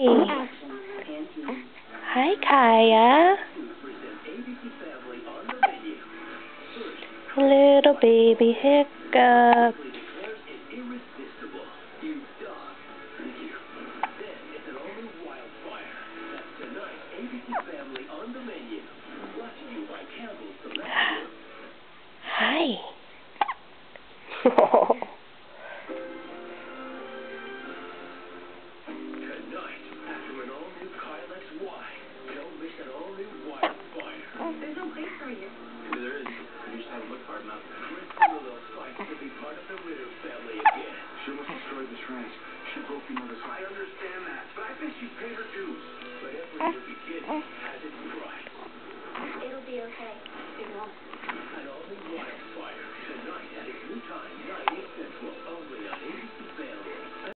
Hi. Hi, Kaya. Little baby hiccup. Hi. There's no place for you. There is. You just haven't looked hard enough. Little Spike to be part of the Ritter family again. She almost destroyed the trains. She broke your mother's heart. I understand that, but I think she paid her due.